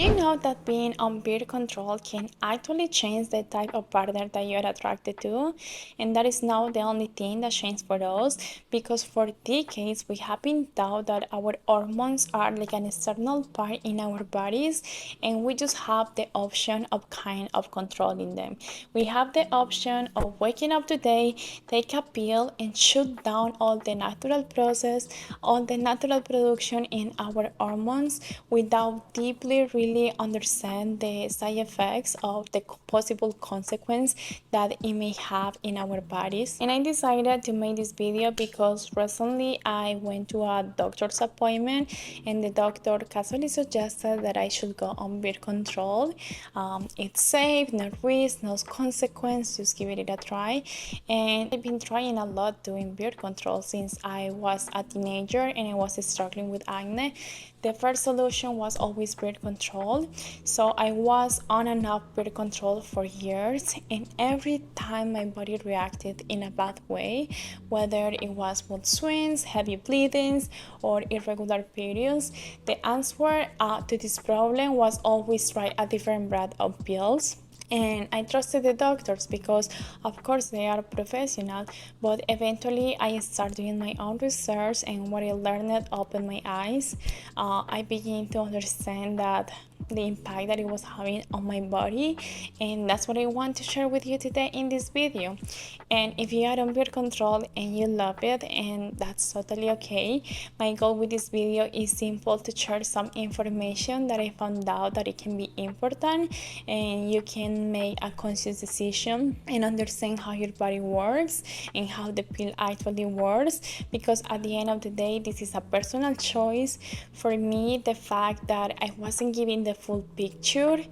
You know that being on birth control can actually change the type of partner that you're attracted to, and that is not the only thing that changed for us, because for decades we have been taught that our hormones are like an external part in our bodies, and we just have the option of kind of controlling them. We have the option of waking up today, take a pill, and shut down all the natural process, all the natural production in our hormones without deeply really understand the side effects of the possible consequence that it may have in our bodies. And I decided to make this video because recently I went to a doctor's appointment, and the doctor casually suggested that I should go on birth control. It's safe, no risk, no consequence, just give it a try. And I've been trying a lot doing birth control since I was a teenager and I was struggling with acne. The first solution was always birth control, so I was on and off birth control for years, and every time my body reacted in a bad way, whether it was mood swings, heavy bleedings, or irregular periods, the answer to this problem was always try a different brand of pills. And I trusted the doctors because of course they are professional, but eventually I started doing my own research, and what I learned opened my eyes. I began to understand that the impact that it was having on my body, and that's what I want to share with you today in this video. And if you are on birth control and you love it, and that's totally okay, my goal with this video is simple: to share some information that I found out that it can be important, and you can make a conscious decision and understand how your body works and how the pill actually works, because at the end of the day this is a personal choice. For me, the fact that I wasn't giving the full picture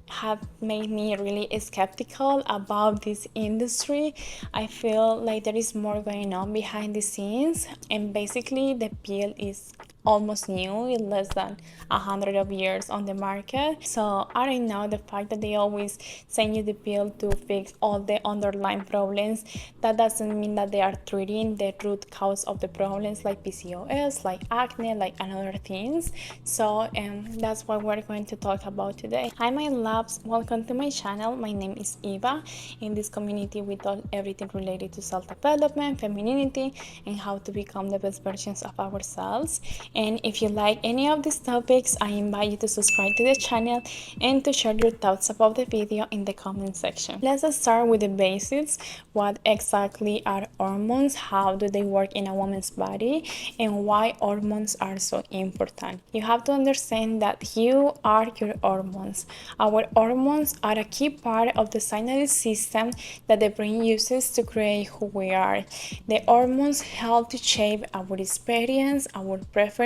have made me really skeptical about this industry. I feel like there is more going on behind the scenes, and basically the pill is almost new, in less than 100 of years on the market. So I don't know, the fact that they always send you the pill to fix all the underlying problems, that doesn't mean that they are treating the root cause of the problems, like PCOS, like acne, like other things. So that's what we're going to talk about today. Hi my loves, welcome to my channel. My name is Eva. In this community we talk everything related to self-development, femininity, and how to become the best versions of ourselves. And if you like any of these topics, I invite you to subscribe to the channel and to share your thoughts about the video in the comment section. Let's start with the basics. What exactly are hormones? How do they work in a woman's body? And why hormones are so important? You have to understand that you are your hormones. Our hormones are a key part of the signal system that the brain uses to create who we are. The hormones help to shape our experience, our preference,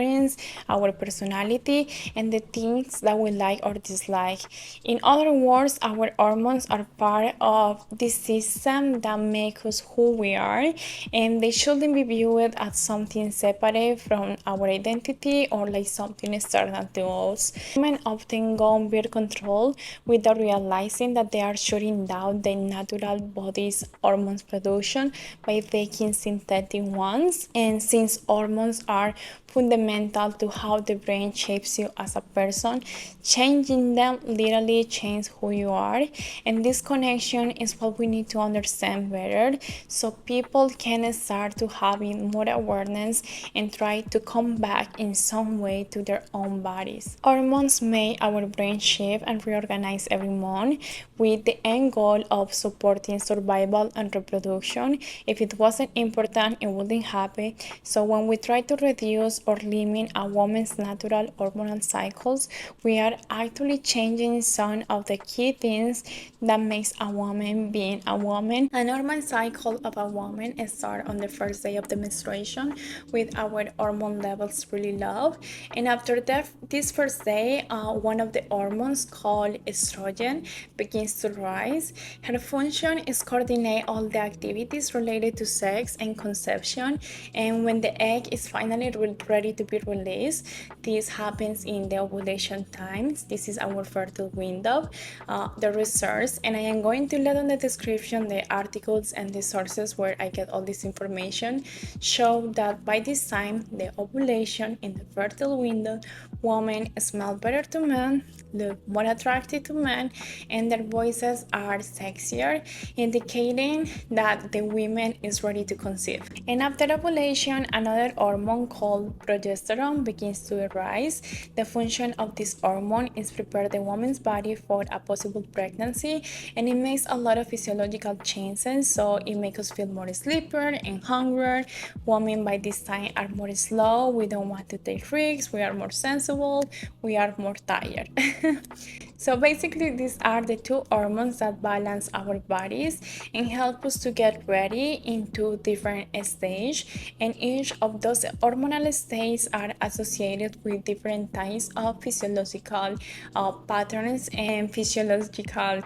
our personality, and the things that we like or dislike. In other words, our hormones are part of this system that makes us who we are, and they shouldn't be viewed as something separate from our identity or like something external to us. Women often go on birth control without realizing that they are shutting down the natural body's hormones production by taking synthetic ones. And since hormones are fundamental to how the brain shapes you as a person, changing them literally changes who you are. And this connection is what we need to understand better, so people can start to having more awareness and try to come back in some way to their own bodies. Hormones make our brain shift and reorganize every month with the end goal of supporting survival and reproduction. If it wasn't important, it wouldn't happen. So when we try to reduce or limit a woman's natural hormonal cycles, we are actually changing some of the key things that makes a woman being a woman. A normal cycle of a woman starts on the first day of the menstruation with our hormone levels really low, and after this first day, one of the hormones called estrogen begins to rise. Her function is coordinate all the activities related to sex and conception, and when the egg is finally ready to be released, this happens in the ovulation times. This is our fertile window. The research, and I am going to let on the description the articles and the sources where I get all this information, show that by this time the ovulation in the fertile window Women smell better to men, look more attractive to men, and their voices are sexier, indicating that the woman is ready to conceive. And after ovulation, another hormone called progesterone begins to rise. The function of this hormone is prepare the woman's body for a possible pregnancy, and it makes a lot of physiological changes. So it makes us feel more sleepier and hungrier. Women by this time are more slow. We don't want to take risks. We are more sensible. We are more tired. So basically, these are the two hormones that balance our bodies and help us to get ready into different stages. And each of those hormonal states are associated with different types of physiological patterns and physiological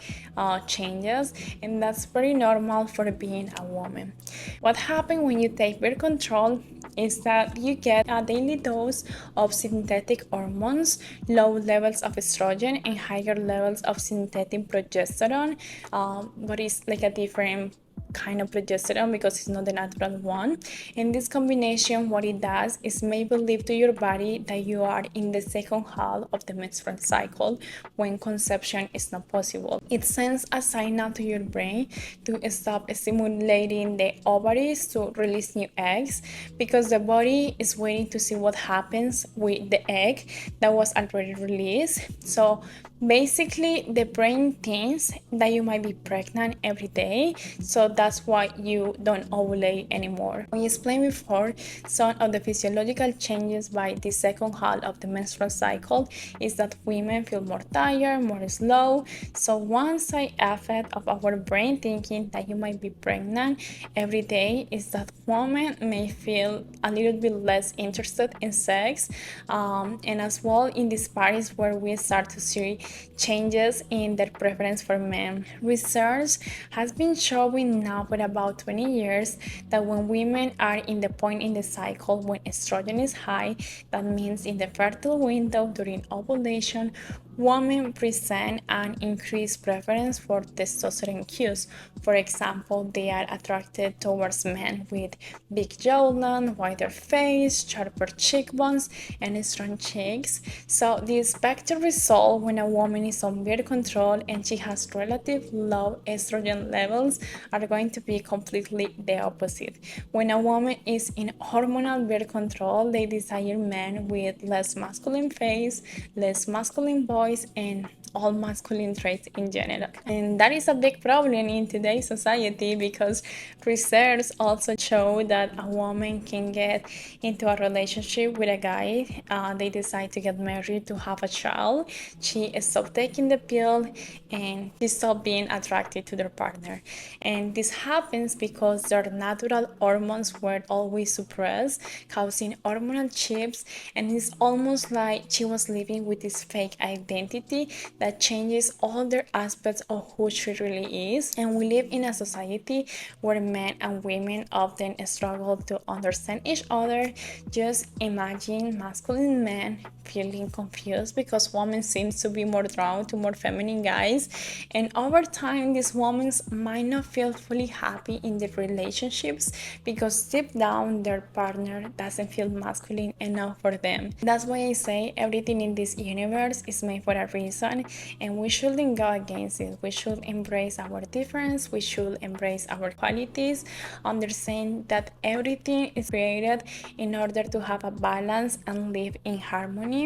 changes. And that's very normal for being a woman. What happens when you take birth control is that you get a daily dose of synthetic hormones, low levels of estrogen, and higher levels of synthetic progesterone, but it's like a different kind of progesterone because it's not the natural one. And this combination, what it does is make believe to your body that you are in the second half of the menstrual cycle when conception is not possible. It sends a signal to your brain to stop stimulating the ovaries to release new eggs because the body is waiting to see what happens with the egg that was already released. So basically, the brain thinks that you might be pregnant every day, so that's why you don't ovulate anymore. We explained before some of the physiological changes by the second half of the menstrual cycle is that women feel more tired, more slow. So one side effect of our brain thinking that you might be pregnant every day is that women may feel a little bit less interested in sex, and as well in these parties where we start to see changes in their preference for men. Research has been showing now for about 20 years that when women are in the point in the cycle when estrogen is high, that means in the fertile window during ovulation, women present an increased preference for testosterone cues. For example, they are attracted towards men with big jawline, wider face, sharper cheekbones, and strong cheeks. So the expected result when a woman is on birth control and she has relative low estrogen levels are going to be completely the opposite. When a woman is in hormonal birth control, they desire men with less masculine face, less masculine voice, and all masculine traits in general. And that is a big problem in today's society because research also show that a woman can get into a relationship with a guy. They decide to get married to have a child. She stopped taking the pill and she stopped being attracted to their partner. And this happens because their natural hormones were always suppressed, causing hormonal chips. And it's almost like she was living with this fake identity that changes all the aspects of who she really is. And we live in a society where men and women often struggle to understand each other. Just imagine masculine men feeling confused because women seems to be more drawn to more feminine guys, and over time these women might not feel fully happy in their relationships because deep down their partner doesn't feel masculine enough for them. That's why I say everything in this universe is made for a reason, and we shouldn't go against it. We should embrace our difference, we should embrace our qualities, understand that everything is created in order to have a balance and live in harmony.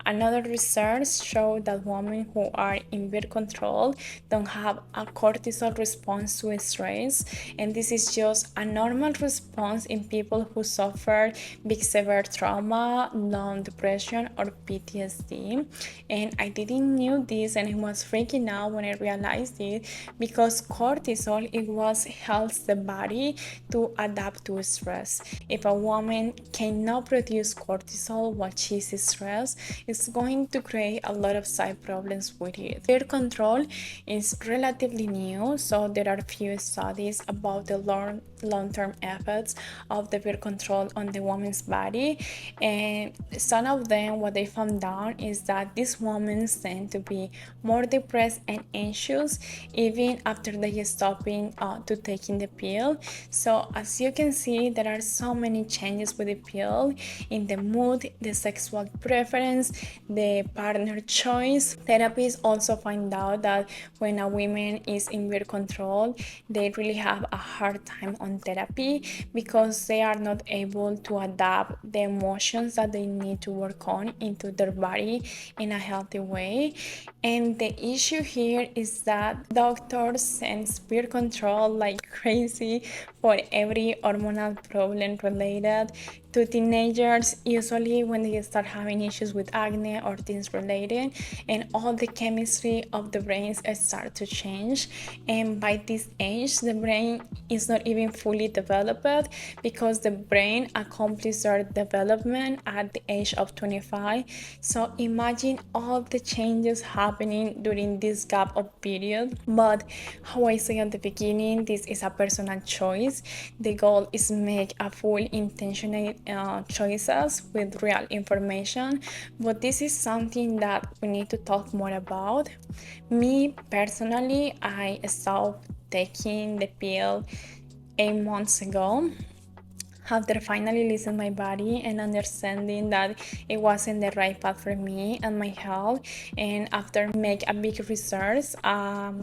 Another research showed that women who are in birth control don't have a cortisol response to stress, and this is just a normal response in people who suffer big severe trauma, long depression, or PTSD. And I didn't knew this, and I was freaking out when I realized it because cortisol it was helps the body to adapt to stress. If a woman cannot produce cortisol while she's stressed, it's going to create a lot of side problems with it. Birth control is relatively new, so there are few studies about the long-term effects of the birth control on the woman's body, and some of them, what they found out is that these women tend to be more depressed and anxious even after they stopping to taking the pill. So as you can see, there are so many changes with the pill in the mood, the sexual preference, the partner choice. Therapists also find out that when a woman is in birth control, they really have a hard time on therapy because they are not able to adapt the emotions that they need to work on into their body in a healthy way. And the issue here is that doctors send birth control like crazy for every hormonal problem related to teenagers, usually when they start having issues with acne or things related, and all the chemistry of the brains start to change. And by this age, the brain is not even fully developed because the brain accomplishes their development at the age of 25. So imagine all the changes happening during this gap of period. But how I say at the beginning, this is a personal choice. The goal is make a full intentional choices with real information, but this is something that we need to talk more about. Me personally, I stopped taking the pill 8 months ago after finally listening my body and understanding that it wasn't the right path for me and my health, and after make a big research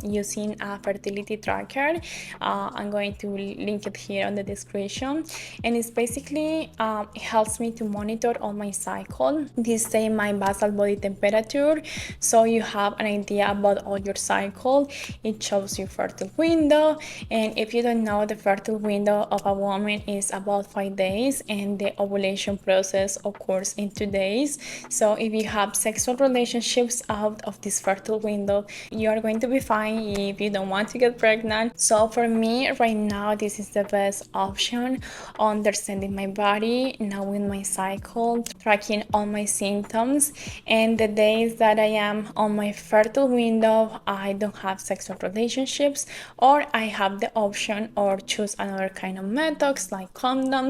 using a fertility tracker. I'm going to link it here on the description, and it's basically it helps me to monitor all my cycle. This say my basal body temperature, so you have an idea about all your cycle. It shows you fertile window, and if you don't know, the fertile window of a woman is about 5 days, and the ovulation process occurs in 2 days. So if you have sexual relationships out of this fertile window, you are going to be fine if you don't want to get pregnant. So for me right now, this is the best option: understanding my body, knowing my cycle, tracking all my symptoms, and the days that I am on my fertile window, I don't have sexual relationships, or I have the option or choose another kind of methods like condoms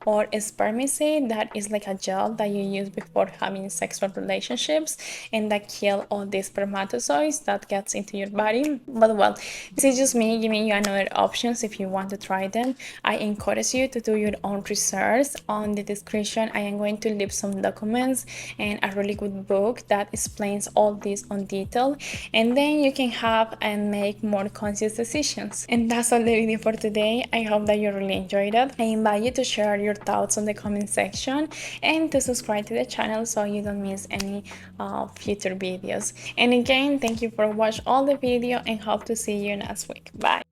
or spermicide, that is like a gel that you use before having sexual relationships, and that kill all these spermatozoids that gets into your body. But well, this is just me giving you another options if you want to try them. I encourage you to do your own research. On the description, I am going to leave some documents and a really good book that explains all this on detail, and then you can have and make more conscious decisions. And that's all the video for today. I hope that you really enjoyed it. I invite you to share your thoughts on the comment section and to subscribe to the channel so you don't miss any future videos. And again, thank you for watching all the video, and hope to see you next week. Bye.